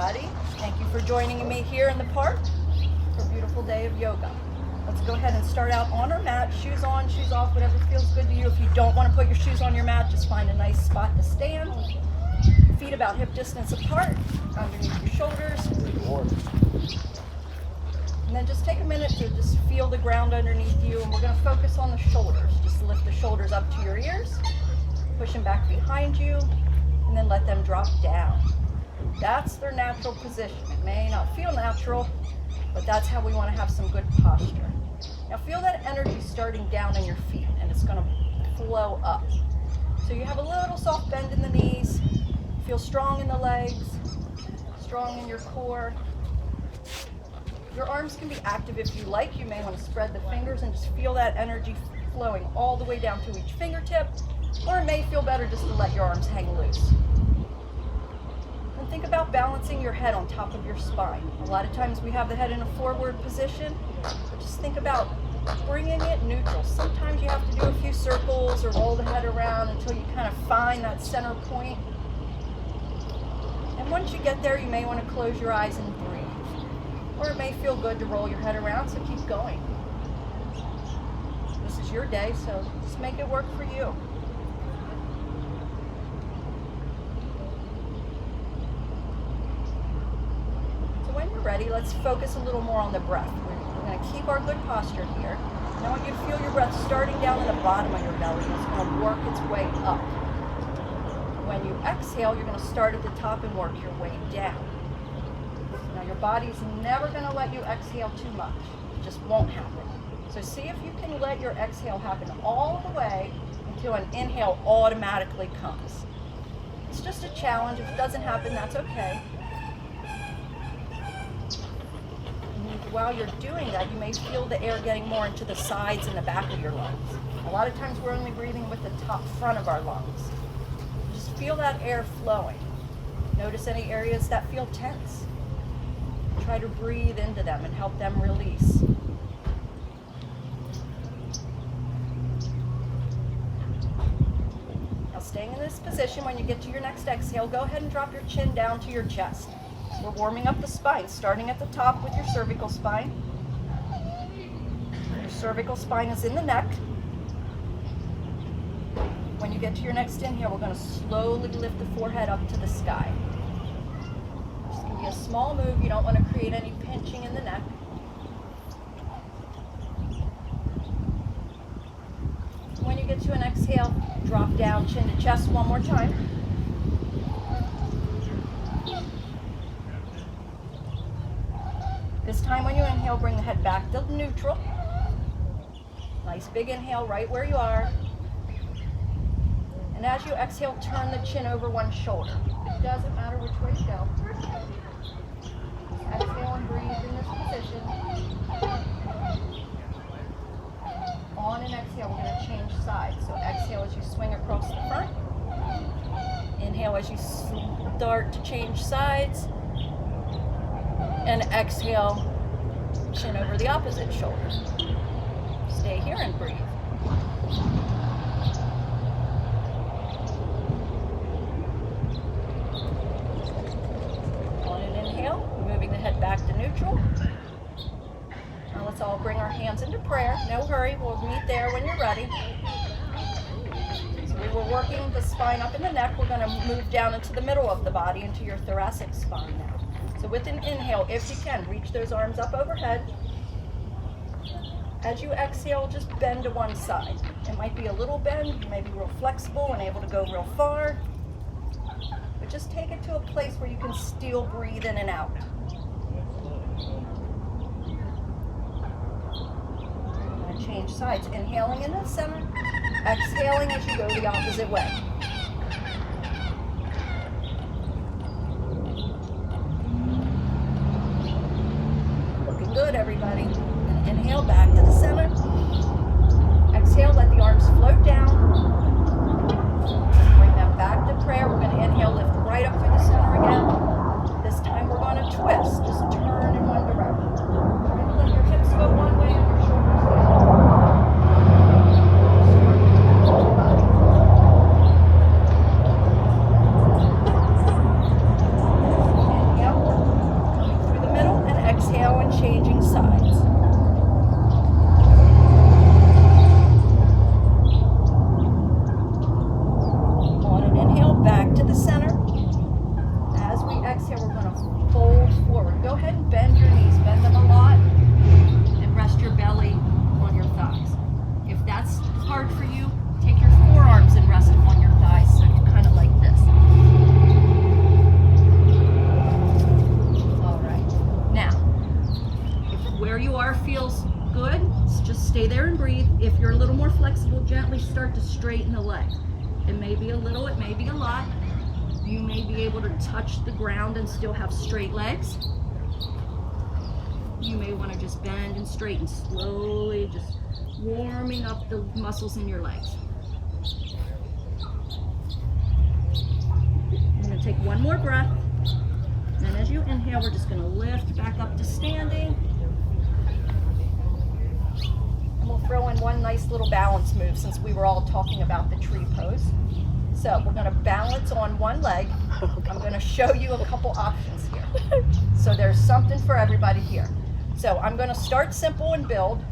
everybody. Thank you for joining me here in the park for a beautiful day of yoga. Let's go ahead and start out on our mat. Shoes on, shoes off, whatever feels good to you. If you don't want to put your shoes on your mat, just find a nice spot to stand. Feet about hip distance apart, underneath your shoulders. And then just take a minute to just feel the ground underneath you, and we're going to focus on the shoulders. Just lift the shoulders up to your ears, push them back behind you, and then let them drop down. That's their natural position. It may not feel natural, but that's how we want to have some good posture. Now feel that energy starting down in your feet, and it's going to flow up. So you have a little soft bend in the knees, feel strong in the legs, strong in your core. Your arms can be active if you like. You may want to spread the fingers and just feel that energy flowing all the way down to each fingertip, or it may feel better just to let your arms hang loose. And think about balancing your head on top of your spine. A lot of times we have the head in a forward position, but just think about bringing it neutral. Sometimes you have to do a few circles or roll the head around until you kind of find that center point. And once you get there, you may want to close your eyes and breathe. Or it may feel good to roll your head around, so keep going. This is your day, so just make it work for you. So when you're ready, let's focus a little more on the breath. We're going to keep our good posture here. Now I want you to feel your breath starting down in the bottom of your belly, and it's going to work its way up. When you exhale, you're going to start at the top and work your way down. Now your body's never going to let you exhale too much. It just won't happen. So see if you can let your exhale happen all the way until an inhale automatically comes. It's just a challenge. If it doesn't happen, that's okay. And while you're doing that, you may feel the air getting more into the sides and the back of your lungs. A lot of times we're only breathing with the top front of our lungs. Just feel that air flowing. Notice any areas that feel tense. Try to breathe into them and help them release. Now staying in this position, when you get to your next exhale, go ahead and drop your chin down to your chest. We're warming up the spine, starting at the top with your cervical spine. Your cervical spine is in the neck. When you get to your next inhale, we're going to slowly lift the forehead up to the sky. A small move. You don't want to create any pinching in the neck. When you get to an exhale, drop down chin to chest one more time. This time when you inhale, bring the head back to neutral. Nice big inhale right where you are. And as you exhale, turn the chin over one shoulder. It doesn't matter which way you go. Exhale and breathe in this position. On and exhale, we're going to change sides. So exhale as you swing across the front. Inhale as you start to change sides. And exhale, chin over the opposite shoulder. Stay here and breathe. Head back to neutral. Now let's all bring our hands into prayer. No hurry, we'll meet there when you're ready. So we were working the spine up in the neck. We're going to move down into the middle of the body, into your thoracic spine now. So with an inhale, if you can, reach those arms up overhead. As you exhale, just bend to one side. It might be a little bend, you may be real flexible and able to go real far. But just take it to a place where you can still breathe in and out. Change sides. Inhaling in the center, exhaling as you go the opposite way. Looking good, everybody. And inhale back to the center. Exhale, let the arms float down. Bring them back to prayer. We're going to inhale, lift right up through the center again. This time we're going to twist. Just turn in one direction. Try to let your hips go one way and your shoulders the other. start to straighten the leg. It may be a little, it may be a lot. You may be able to touch the ground and still have straight legs. You may want to just bend and straighten slowly, just warming up the muscles in your legs. I'm going to take one more breath. And as you inhale, we're just going to lift back up to standing. And we'll throw in one nice little balance move since we were all talking about the tree pose. So we're going to balance on one leg. I'm going to show you a couple options here. So there's something for everybody here. So I'm going to start simple and build.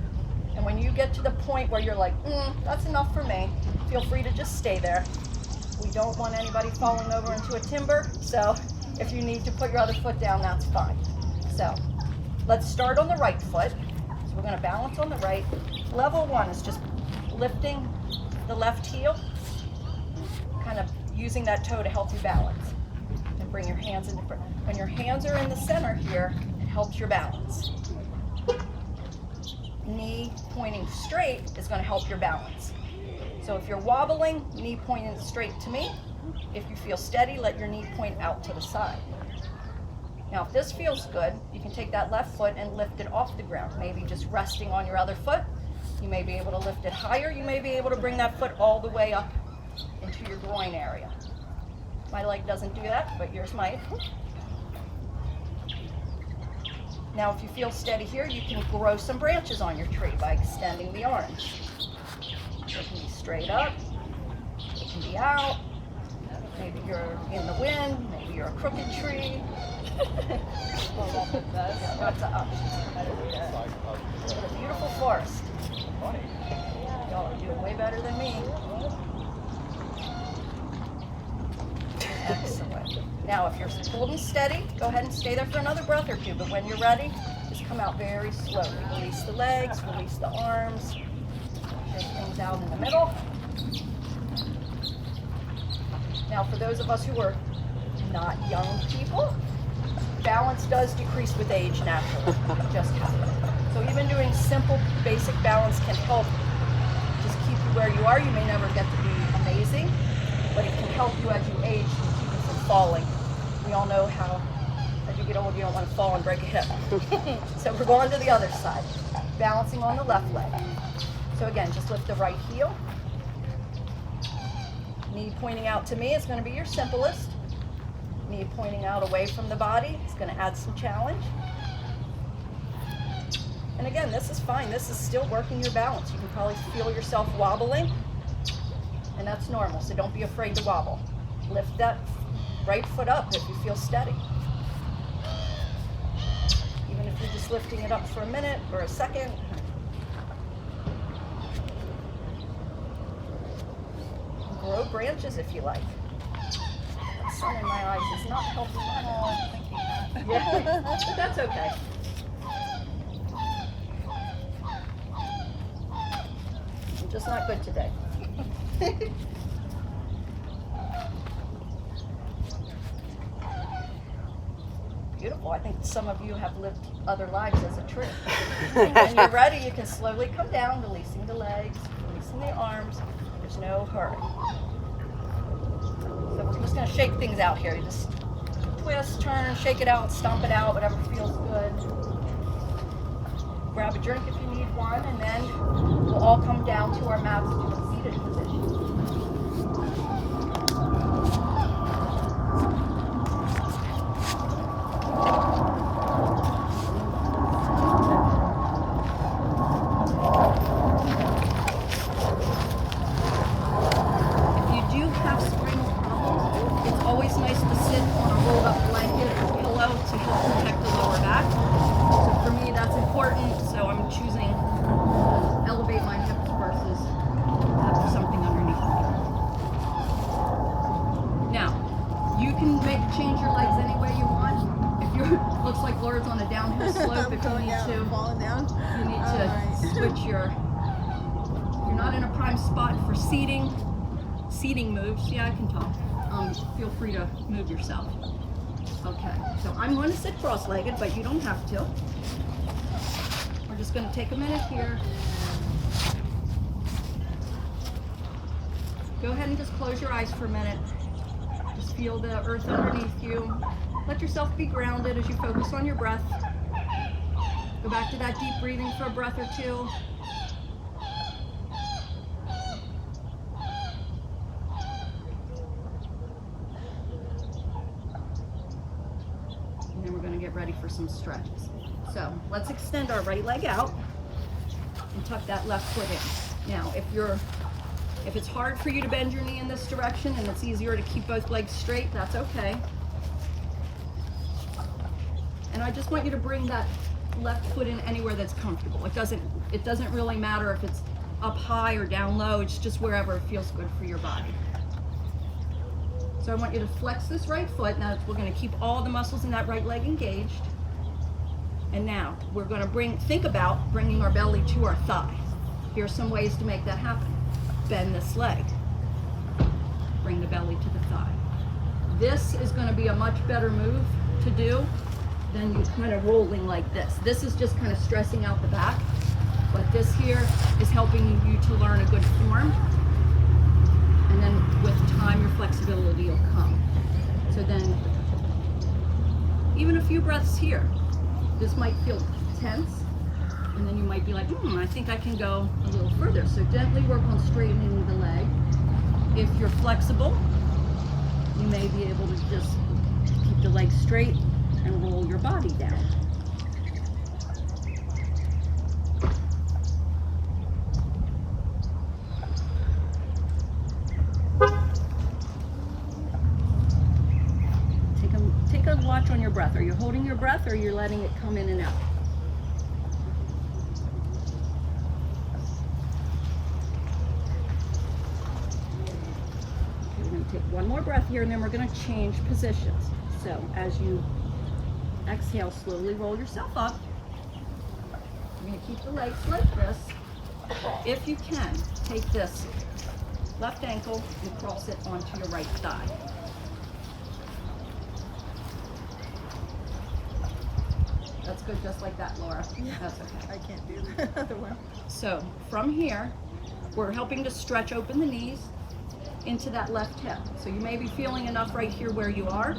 And when you get to the point where you're like, that's enough for me, feel free to just stay there. We don't want anybody falling over into a timber. So if you need to put your other foot down, that's fine. So let's start on the right foot. So we're going to balance on the right. Level one is just lifting the left heel, kind of using that toe to help you balance. And bring your hands into, when your hands are in the center here, it helps your balance. Knee pointing straight is going to help your balance. So if you're wobbling, knee pointing straight to me. If you feel steady, let your knee point out to the side. Now, if this feels good, you can take that left foot and lift it off the ground, maybe just resting on your other foot. You may be able to lift it higher. You may be able to bring that foot all the way up into your groin area. My leg doesn't do that, but yours might. Now, if you feel steady here, you can grow some branches on your tree by extending the arms. It can be straight up, it can be out. Maybe you're in the wind, maybe you're a crooked tree. That's up. What a beautiful forest. Y'all are doing way better than me. Excellent. Now, if you're holding steady, go ahead and stay there for another breath or two. But when you're ready, just come out very slowly. Release the legs, release the arms. Shake things out in the middle. Now, for those of us who are not young people, balance does decrease with age naturally. It just happens. So even doing simple, basic balance can help just keep you where you are. You may never get to be amazing, but it can help you as you age and keep you from falling. We all know how, as you get old, you don't want to fall and break a hip. So we're going to the other side, balancing on the left leg. So again, just lift the right heel. Knee pointing out to me is going to be your simplest. Knee pointing out away from the body is going to add some challenge. And again, this is fine. This is still working your balance. You can probably feel yourself wobbling, and that's normal, so don't be afraid to wobble. Lift that right foot up if you feel steady. Even if you're just lifting it up for a minute or a second. Grow branches if you like. The sun in my eyes is not helping at all. Yeah, but that's okay. I'm just not good today. Beautiful. I think some of you have lived other lives as a tree. When you're ready, you can slowly come down, releasing the legs, releasing the arms. There's no hurry. So we're just going to shake things out here. You just twist, turn, shake it out, stomp it out, whatever feels good. Grab a drink if you need one, and then we'll all come down to our mats to a seated position. Seating moves, yeah, I can talk. Feel free to move yourself. Okay, so I'm going to sit cross-legged, but you don't have to. We're just going to take a minute here. Go ahead and just close your eyes for a minute. Just feel the earth underneath you. Let yourself be grounded as you focus on your breath. Go back to that deep breathing for a breath or two. And then we're going to get ready for some stretches. So let's extend our right leg out and tuck that left foot in. Now, if it's hard for you to bend your knee in this direction and it's easier to keep both legs straight, that's okay. And I just want you to bring that left foot in anywhere that's comfortable. It doesn't really matter if it's up high or down low, it's just wherever it feels good for your body. So I want you to flex this right foot. Now we're going to keep all the muscles in that right leg engaged. And now we're going to think about bringing our belly to our thigh. Here's some ways to make that happen. Bend this leg. Bring the belly to the thigh. This is going to be a much better move to do than you kind of rolling like this. This is just kind of stressing out the back. But this here is helping you to learn a good form. And then with time, your flexibility will come. So then, even a few breaths here. This might feel tense, and then you might be like, I think I can go a little further. So gently work on straightening the leg. If you're flexible, you may be able to just keep the leg straight and roll your body down. Take a watch on your breath. Are you holding your breath or are you letting it come in and out? Okay, we're going to take one more breath here and then we're going to change positions. So as you exhale, slowly roll yourself up. You're going to keep the legs like this. If you can, take this left ankle and cross it onto your right thigh. That's good, just like that, Laura. Yeah. That's okay. I can't do the other one. So from here, we're helping to stretch open the knees into that left hip. So you may be feeling enough right here where you are.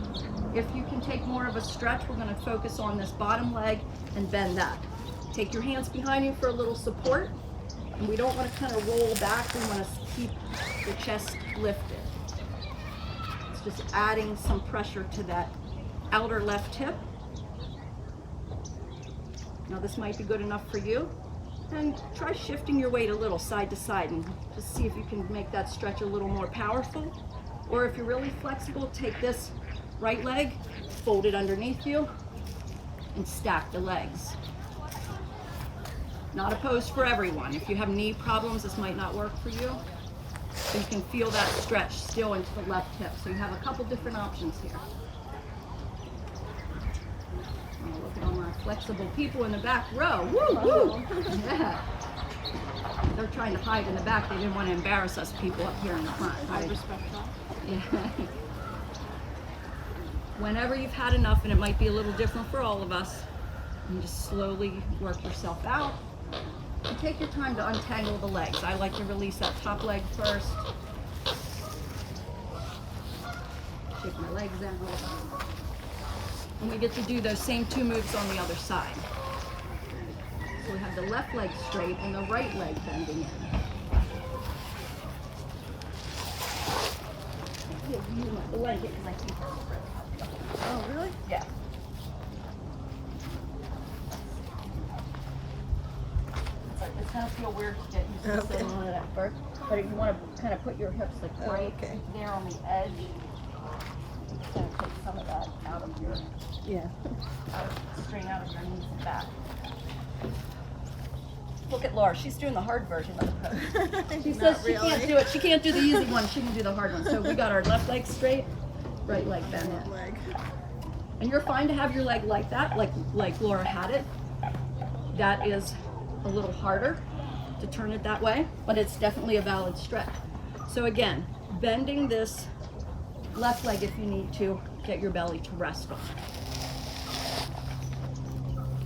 If you can take more of a stretch, we're going to focus on this bottom leg and bend that. Take your hands behind you for a little support. And we don't want to kind of roll back. We want to keep the chest lifted. It's just adding some pressure to that outer left hip. Now this might be good enough for you. And try shifting your weight a little side to side and just see if you can make that stretch a little more powerful. Or if you're really flexible, take this right leg, fold it underneath you, and stack the legs. Not a pose for everyone. If you have knee problems, this might not work for you. So you can feel that stretch still into the left hip. So you have a couple different options here. Look at all my flexible people in the back row. Woo, woo! Yeah. They're trying to hide in the back. They didn't want to embarrass us people up here in the front. I respect that. Yeah. Whenever you've had enough, and it might be a little different for all of us, you just slowly work yourself out. And take your time to untangle the legs. I like to release that top leg first. Shake my legs out. And we get to do those same two moves on the other side. So we have the left leg straight and the right leg bending in. You want the blanket because I keep it. Oh, really? Yeah. It's going to feel weird to get used to sitting on it at first. But if you want to kind of put your hips like right there on the edge, it's going to take some of that out of your strain out of your knees and back. Look at Laura, she's doing the hard version of the pose. She says she can't do it. She can't do the easy one, she can do the hard one. So we got our left leg straight, right leg bent in. And you're fine to have your leg like that, like Laura had it. That is a little harder to turn it that way, but it's definitely a valid stretch. So again, bending this left leg if you need to get your belly to rest on.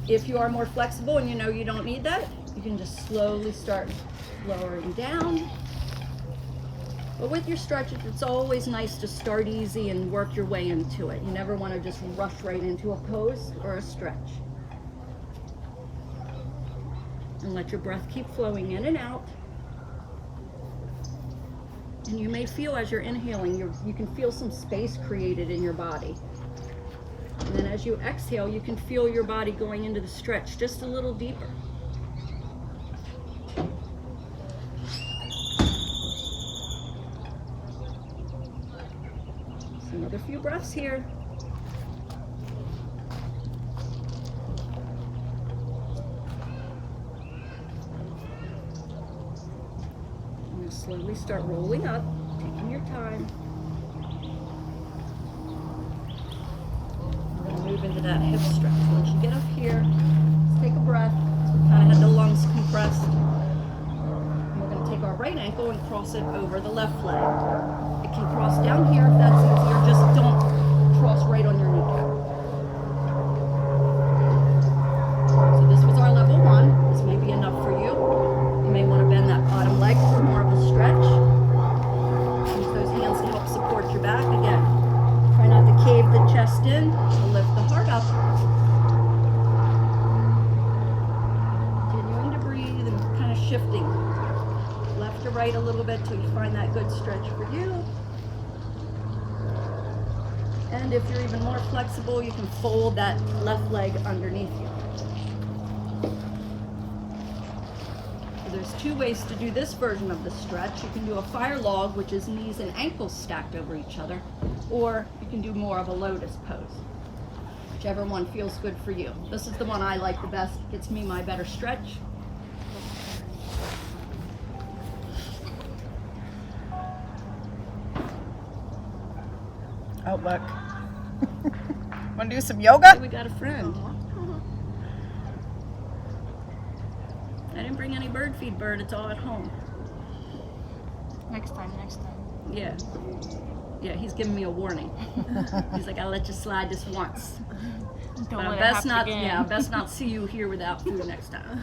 If you are more flexible and you know you don't need that, you can just slowly start lowering down But with your stretches, it's always nice to start easy and work your way into it. You never want to just rush right into a pose or a stretch. And let your breath keep flowing in and out. And you may feel as you're inhaling, you can feel some space created in your body. And then as you exhale, you can feel your body going into the stretch just a little deeper. So another few breaths here. Slowly start rolling up, taking your time. We're going to move into that hip stretch. Once you get up here, just take a breath. So we kind of had the lungs compressed. And we're going to take our right ankle and cross it over the left leg. It can cross down here if that's easier. Just don't cross right on your kneecap. So this was our level 1. This may be enough for you. You may want to bend that bottom leg for more of a stretch. Use those hands to help support your back. Again, try not to cave the chest in, to lift the heart up. Continuing to breathe and kind of shifting left to right a little bit till you find that good stretch for you. And if you're even more flexible, you can fold that left leg underneath you. There's 2 ways to do this version of the stretch. You can do a fire log, which is knees and ankles stacked over each other, or you can do more of a lotus pose. Whichever one feels good for you. This is the one I like the best. Gets me my better stretch. Oh, look. Want to do some yoga? We got a friend. I didn't bring any bird feed, Bird. It's all at home. Next time. Yeah. Yeah, he's giving me a warning. He's like, I'll let you slide this once. Don't But let I it best happen not, again. yeah, best not see you here without food next time.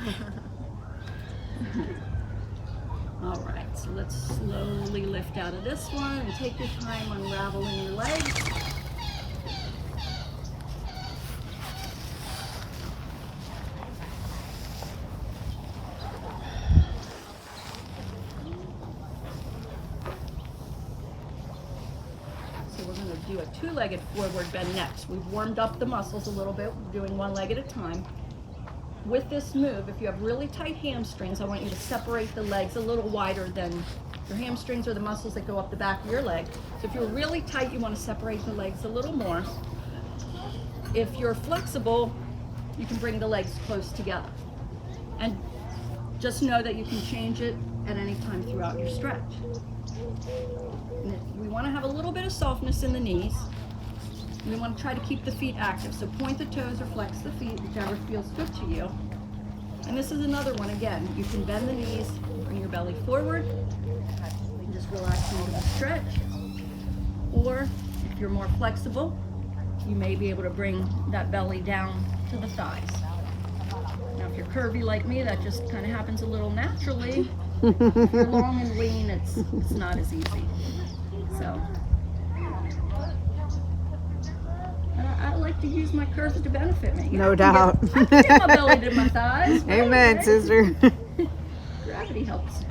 All right, so let's slowly lift out of this one and take your time unraveling your legs. Do a 2-legged forward bend next. We've warmed up the muscles a little bit. We're doing 1 leg at a time. With this move, if you have really tight hamstrings, I want you to separate the legs a little wider than your hamstrings or the muscles that go up the back of your leg. So if you're really tight, you want to separate the legs a little more. If you're flexible, you can bring the legs close together. And just know that you can change it at any time throughout your stretch. We want to have a little bit of softness in the knees. We want to try to keep the feet active. So point the toes or flex the feet, whichever feels good to you. And this is another one. Again, you can bend the knees, bring your belly forward, and just relax into the stretch. Or if you're more flexible, you may be able to bring that belly down to the thighs. Now, if you're curvy like me, that just kind of happens a little naturally. If you're long and lean, it's not as easy. So, I like to use my curves to benefit me. No doubt. I can get my belly to my thighs. Right? Amen, Right? sister. Gravity helps.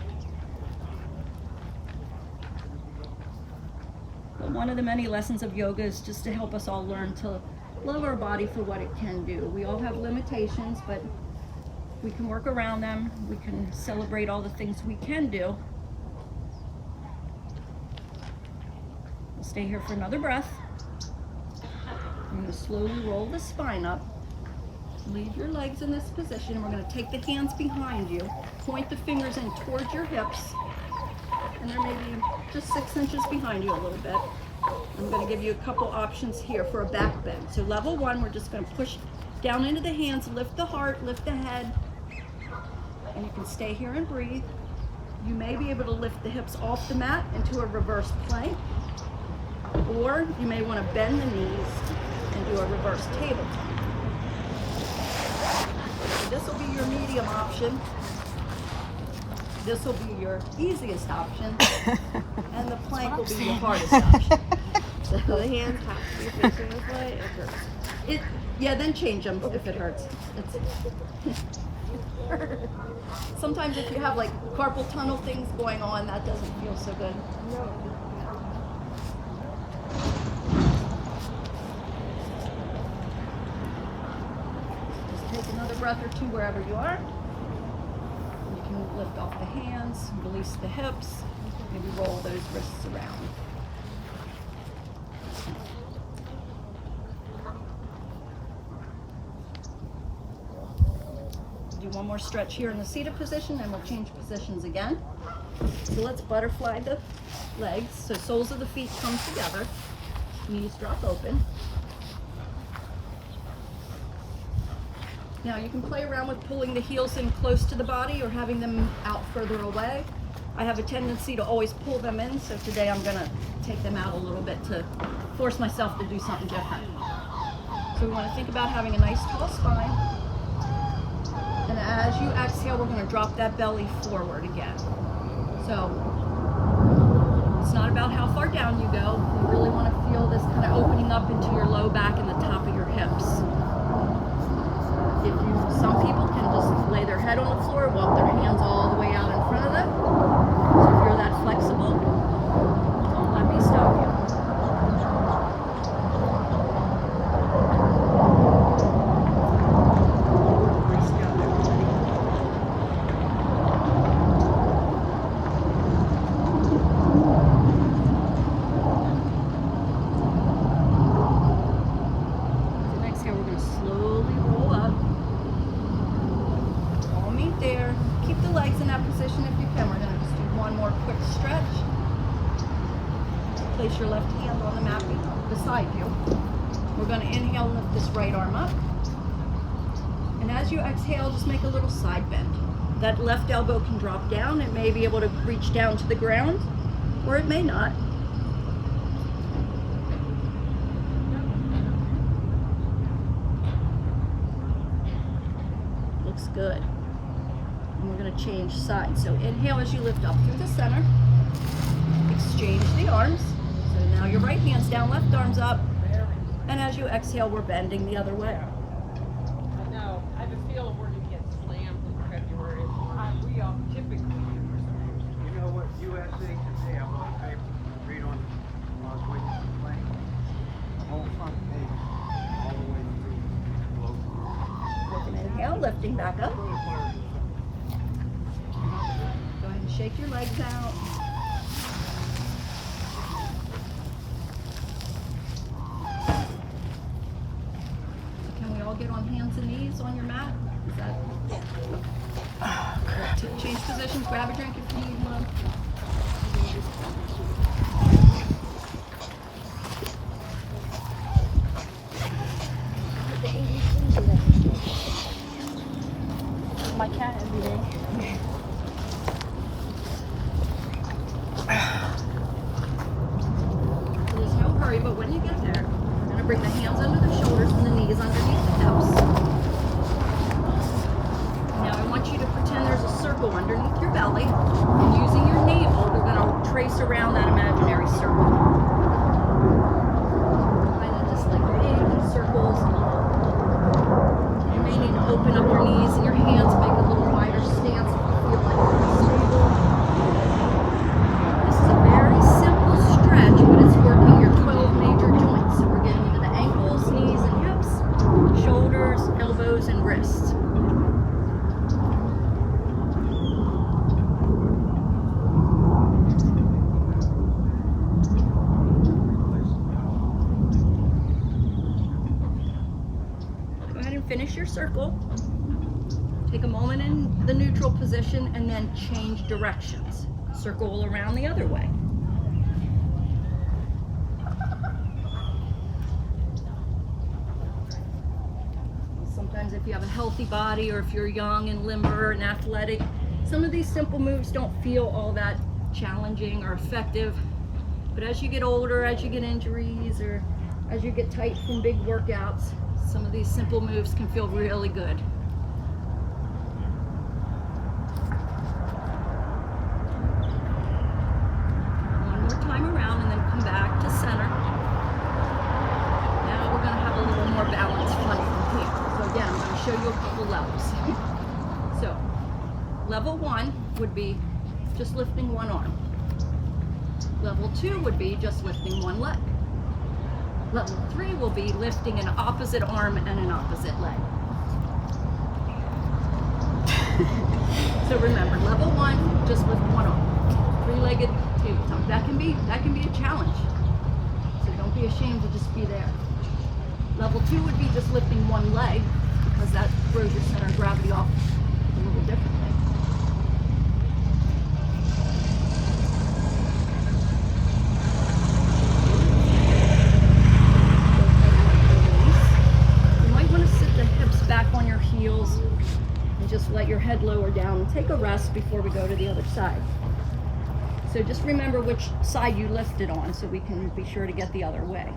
But one of the many lessons of yoga is just to help us all learn to love our body for what it can do. We all have limitations, but we can work around them. We can celebrate all the things we can do. We'll stay here for another breath. I'm going to slowly roll the spine up. Leave your legs in this position. We're going to take the hands behind you, point the fingers in towards your hips, and they're maybe just 6 inches behind you a little bit. I'm going to give you a couple options here for a back bend. So level 1, we're just going to push down into the hands, lift the heart, lift the head, and you can stay here and breathe. You may be able to lift the hips off the mat into a reverse plank, or you may want to bend the knees and do a reverse tabletop. So this will be your medium option. This will be your easiest option. And the plank will what be I'm the hardest option. So the hands have to be facing this way. It hurts. Yeah, then change them if it hurts. Sometimes if you have like carpal tunnel things going on, that doesn't feel so good. Just take another breath or two wherever you are. You can lift off the hands, release the hips, maybe roll those wrists around. Do one more stretch here in the seated position and we'll change positions again. So let's butterfly the legs. So soles of the feet come together, knees drop open. Now you can play around with pulling the heels in close to the body or having them out further away. I have a tendency to always pull them in, so today I'm gonna take them out a little bit to force myself to do something different. So we wanna think about having a nice tall spine. And as you exhale, we're gonna drop that belly forward again. So it's not about how far down you go. You really wanna feel this kind of opening up into your low back and the top of your hips. Some people can just lay their head on the floor, walk their hands all the way out in front of them. So if you're that flexible, don't let me stop you. Next here, we're going to slowly roll up. There. Keep the legs in that position if you can. We're going to just do one more quick stretch. Place your left hand on the mat beside you. We're going to inhale and lift this right arm up. And as you exhale, just make a little side bend. That left elbow can drop down. It may be able to reach down to the ground, or it may not. Looks good. And we're going to change sides. So inhale as you lift up through the center. Exchange the arms. So now your right hand's down, left arm's up. And as you exhale, we're bending the other way. I know. I have a feeling we're going to get slammed in February. We all typically do. You know what, USA Today, I'm on paper, read on, I was waiting for the plane. The whole front page, all the way through, global. With an inhale, lifting back up. Go ahead and shake your legs out. Can we all get on hands and knees on your mat? Is that? Change positions, grab a drink if you need one. My cat every day. There's no hurry, but when you get there, we're going to bring the hands under the shoulders and the knees underneath the hips. Now I want you to pretend there's a circle underneath your belly, and using your navel, we're going to trace around that imaginary circle. Kind of just like big circles. You may need to open up your knees and your hands, make a little wider stance if you feel like you're unstable. This is a very simple stretch, but it's working your 12 major joints. So we're getting into the ankles, knees, and hips, shoulders, elbows, and wrists. Go ahead and finish your circle. Take a moment in the neutral position and then change directions. Circle around the other way. Sometimes if you have a healthy body or if you're young and limber and athletic, some of these simple moves don't feel all that challenging or effective. But as you get older, as you get injuries, or as you get tight from big workouts, some of these simple moves can feel really good. One more time around. Level 1 would be just lifting one arm. Level 2 would be just lifting one leg. Level 3 will be lifting an opposite arm and an opposite leg. So remember, level 1, just lift one arm. 3-legged tabletop. That can be a challenge. So don't be ashamed to just be there. Level 2 would be just lifting one leg, because that throws your center of gravity off a little differently. You might want to sit the hips back on your heels and just let your head lower down and take a rest before we go to the other side. So just remember which side you lifted on so we can be sure to get the other way.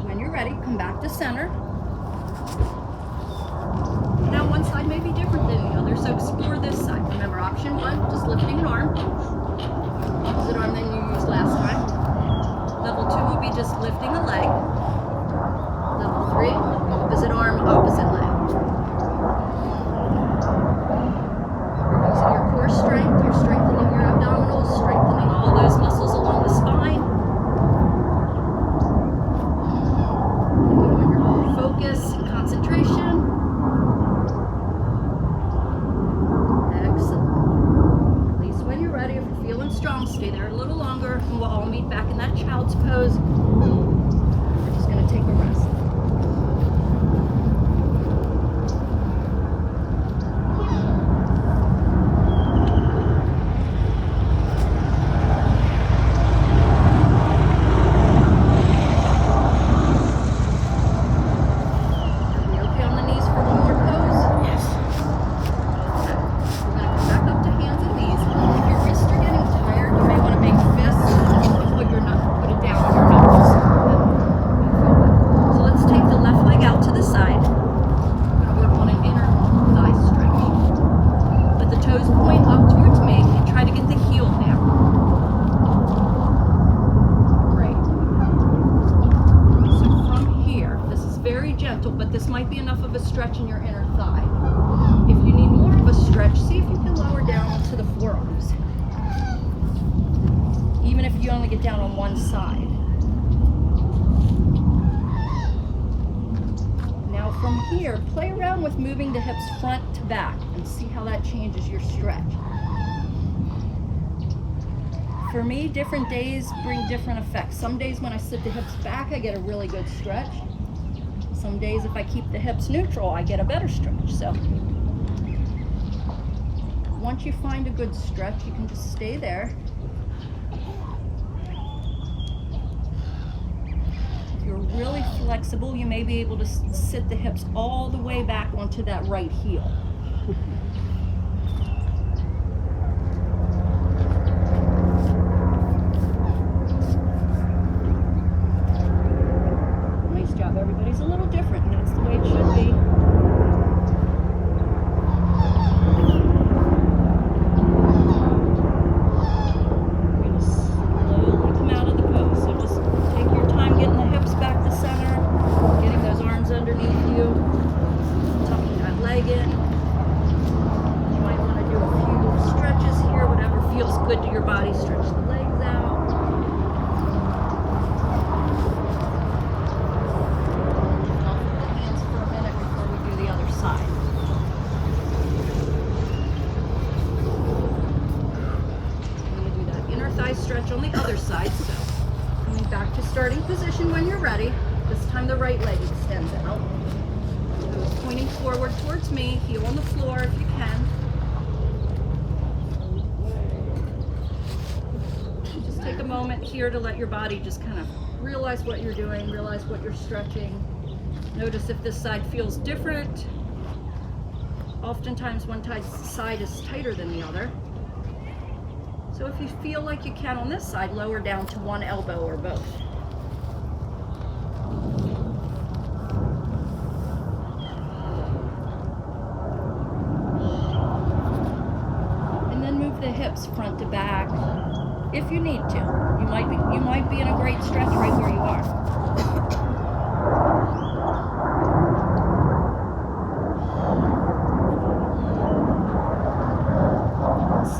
When you're ready, come back to center. Now one side may be different than the other, so explore this side. Remember, option 1, just lifting an arm. Opposite arm than you used last time. Level 2 will be just lifting a leg. Level 3, opposite arm, opposite leg. You're using your core strength, you're strengthening your abdominals, strengthening all those muscles along the spine. Focus and concentration. Excellent. Release when you're ready. If you're feeling strong, stay there a little longer, and we'll all meet back in that child's pose. We're just going to take a rest. But this might be enough of a stretch in your inner thigh. If you need more of a stretch, see if you can lower down onto the forearms. Even if you only get down on one side. Now from here, play around with moving the hips front to back and see how that changes your stretch. For me, different days bring different effects. Some days when I sit the hips back, I get a really good stretch. Some days if I keep the hips neutral, I get a better stretch. So once you find a good stretch, you can just stay there. If you're really flexible, you may be able to sit the hips all the way back onto that right heel. Everybody's a little different, and that's the way it should be. You're going to slowly come out of the pose, so just take your time getting the hips back to center, getting those arms underneath you, tucking that leg in. You might want to do a few stretches here, whatever feels good to your body. Stretch the legs out. Stretch on the other side, so coming back to starting position when you're ready. This time the right leg extends out. Nose pointing forward towards me, heel on the floor if you can. Just take a moment here to let your body just kind of realize what you're doing, realize what you're stretching. Notice if this side feels different. Oftentimes one side is tighter than the other. So if you feel like you can on this side, lower down to one elbow or both. And then move the hips front to back if you need to. You might be in a great stretch right where you are.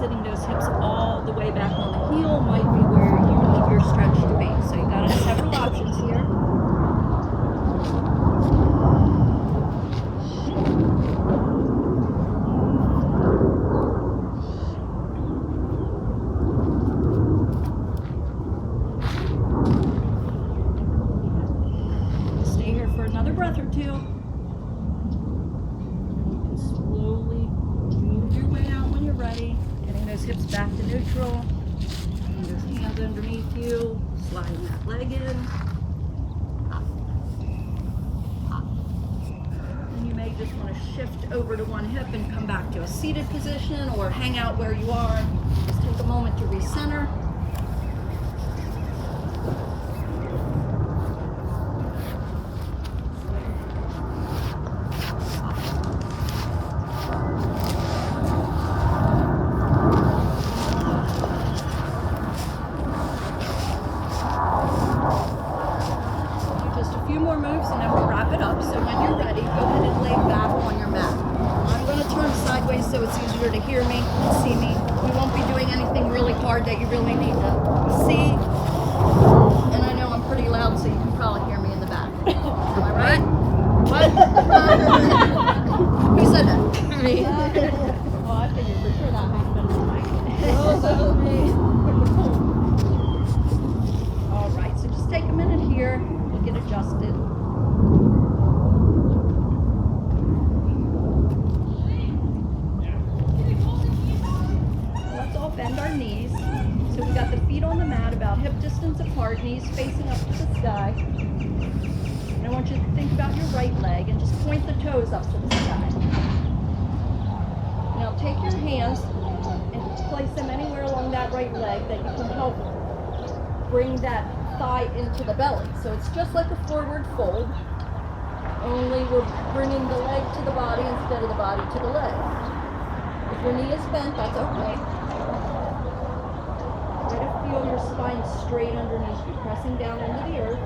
sitting those hips all the way back on the heel might be where you need your stretch to be. So you got several options here. Stay here for another breath or two. Slowly move your way out when you're ready. Getting those hips back to neutral. Getting those hands underneath you. Sliding that leg in. And you may just want to shift over to one hip and come back to a seated position or hang out where you are. Just take a moment to recenter. Just a few more moves and then we'll wrap it up. So when you're ready, go ahead and lay back on your mat. I'm going to turn sideways so it's easier to hear me and see me. We won't be doing anything really hard that you really need to see. And I know I'm pretty loud, so you can probably hear me in the back. Am I right? What? Who said that? Me. Oh, I figured for sure that happened. Oh, that was me. All right, so just take a minute here. We'll get adjusted. Let's all bend our knees. So we got the feet on the mat about hip distance apart, knees facing up to the sky. And I want you to think about your right leg and just point the toes up to the sky. Now take your hands and place them anywhere along that right leg that you can help bring that thigh into the belly. So it's just like a forward fold, only we're bringing the leg to the body instead of the body to the leg. If your knee is bent, that's okay. Try to feel your spine straight underneath you, pressing down into the earth.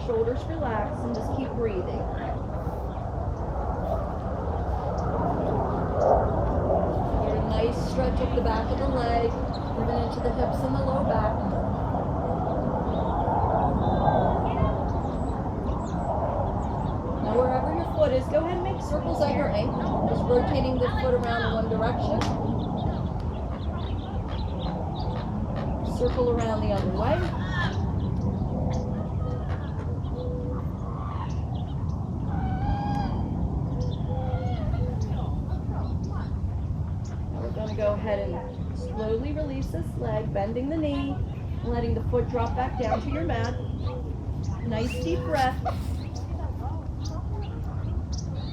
Shoulders relax and just keep breathing. Get a nice stretch of the back of the leg, moving into the hips and the low back. Now wherever your foot is, go ahead and make circles at your ankle, just rotating the foot around in one direction. Circle around the other way. Now we're going to go ahead and slowly release this leg, bending the knee, and letting the foot drop back down to your mat. Nice deep breath.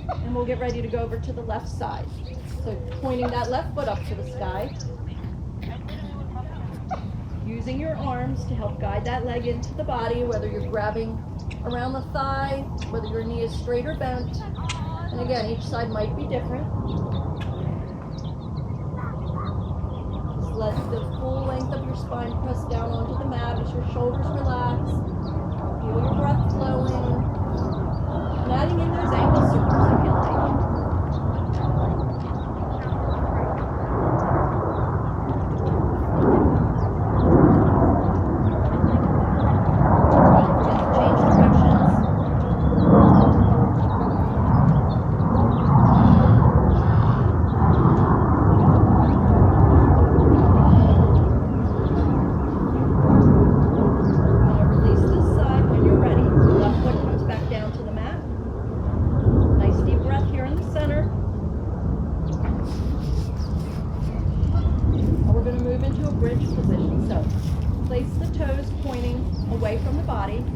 And we'll get ready to go over to the left side. So pointing that left foot up to the sky. Using your arms to help guide that leg into the body, whether you're grabbing around the thigh, whether your knee is straight or bent. And again, each side might be different. Just let the full length of your spine press down onto the mat as your shoulders relax. Feel your breath flowing. And adding in those ankle circles if you like.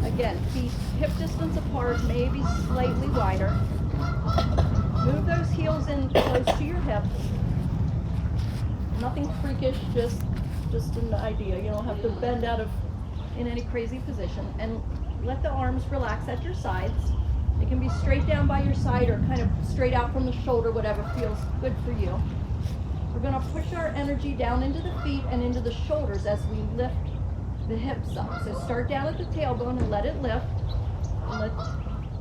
Again, feet hip distance apart, maybe slightly wider. Move those heels in close to your hip. Nothing freakish, just an idea. You don't have to bend out of in any crazy position. And let the arms relax at your sides. They can be straight down by your side or kind of straight out from the shoulder, whatever feels good for you. We're going to push our energy down into the feet and into the shoulders as we lift the hips up. So start down at the tailbone and let it lift. And let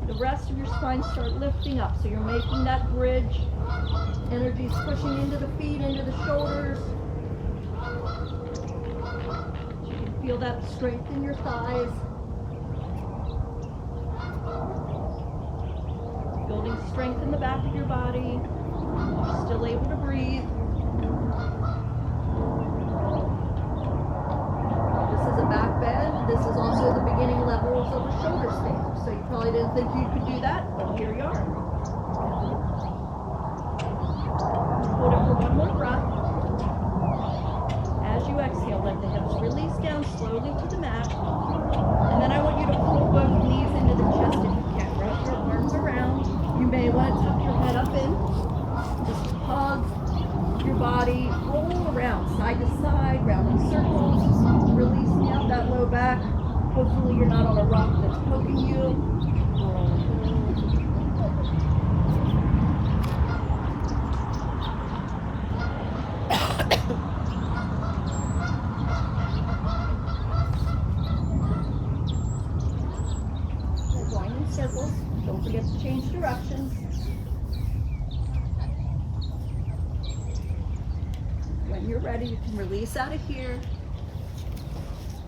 the rest of your spine start lifting up. So you're making that bridge energy energy is pushing into the feet, into the shoulders. You can feel that strength in your thighs. Building strength in the back of your body. You're still able to breathe. This is a back bend. This is also the beginning levels of a shoulder stand. So you probably didn't think you could do that, but here you are. Hold it for one more breath. As you exhale, let the hips release down slowly to the mat. And then I want you to pull both knees into the chest if you can. Wrap your arms around. You may want to tuck your head up in. Just hug your body. Roll around side to side, round in circles. Releasing out that low back. Hopefully you're not on a rock that's poking you. We're going in circles. Don't forget to change directions. When you're ready, you can release out of here.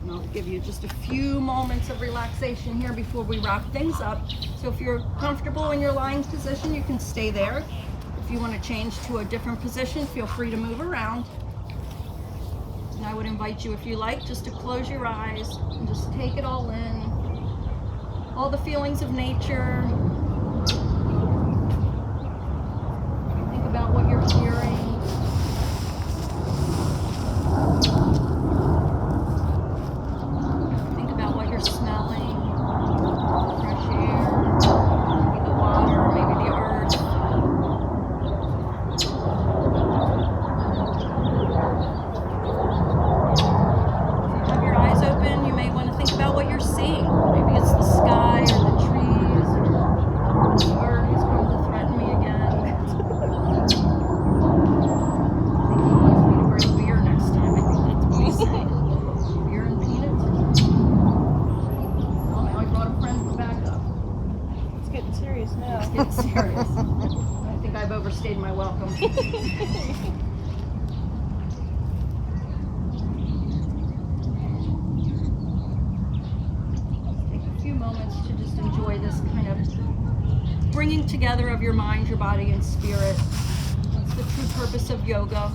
And I'll give you just a few moments of relaxation here before we wrap things up. So if you're comfortable in your lying position, you can stay there. If you want to change to a different position, feel free to move around. And I would invite you, if you like, just to close your eyes and just take it all in. All the feelings of nature. Think about what you're hearing. Think about what you're smelling. Fresh air, maybe the water, maybe the earth. If you have your eyes open, you may want to think about what you're seeing. Maybe it's the sky or the trees or the bird who's come to threaten me again. I think he wants me to bring beer next time. I think that's what he's saying. Beer and peanuts. Oh, now I brought a friend from back up. It's getting serious now. It's getting serious. I think I've overstayed my welcome. Take a few moments to just enjoy this kind of bringing together of your mind, your body, and spirit. That's the true purpose of yoga.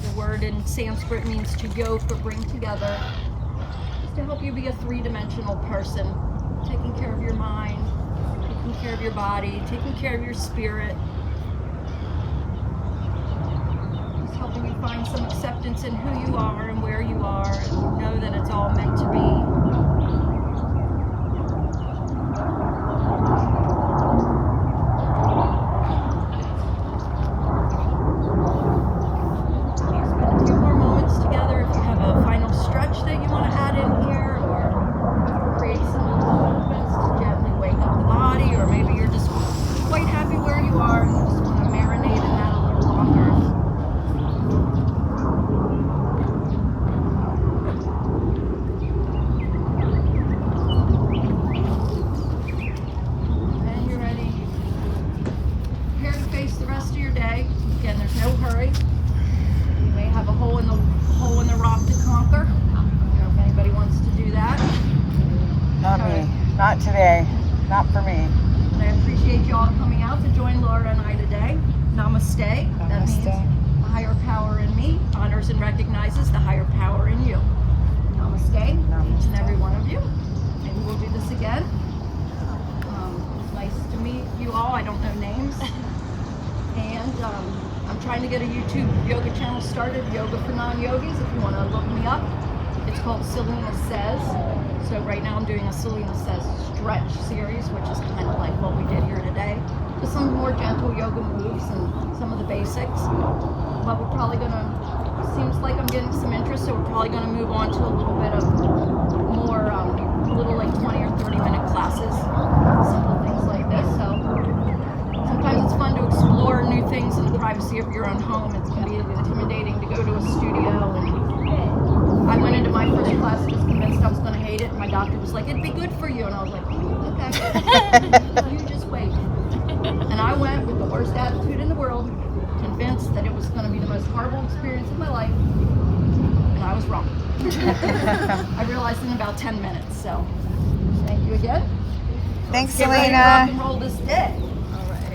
The word in Sanskrit means to yoke or bring together. It's to help you be a three-dimensional person, taking care of your mind, taking care of your body, taking care of your spirit. Just helping you find some acceptance in who you are and where you are, and know that it's all meant to be. Spend a few more moments together. If you have a final stretch that you want to add in here, or create some movements to gently wake up the body, or maybe you're just quite happy where you are and you just want to marinate in that a little longer. And you're ready. Prepare to face the rest of your day. Again, there's no hurry. You may have a hole in the rock to conquer. I don't know if anybody wants to do that. Not me. Not today. Not for me. And I appreciate you all coming out to join Laura and I today. Namaste. That means Namaste. the higher power in me honors and recognizes the higher power in you. Namaste, each and every one of you. Maybe we'll do this again. It's nice to meet you all. I don't know names. And I'm trying to get a YouTube yoga channel started, Yoga for Non-Yogis, if you want to look me up. It's called Selena Says. So right now I'm doing a Selena Says stretch series, which is kind of like what we did here today. Just some more gentle yoga moves and some of the basics. But we're probably gonna, seems like I'm getting some interest, so we're probably gonna move on to a little bit of more, little like 20 or 30 minute classes, simple things like this. So sometimes it's fun to explore new things in the privacy of your own home. It can be intimidating to go to a studio, and I went into my first class just convinced I was going to hate it. My doctor was like, it'd be good for you. And I was like, okay, you just wait. And I went with the worst attitude in the world. convinced that it was going to be the most horrible experience of my life, and I was wrong. I realized in about 10 minutes, so thank you again. Thanks, Get ready to rock Selena. and roll this day.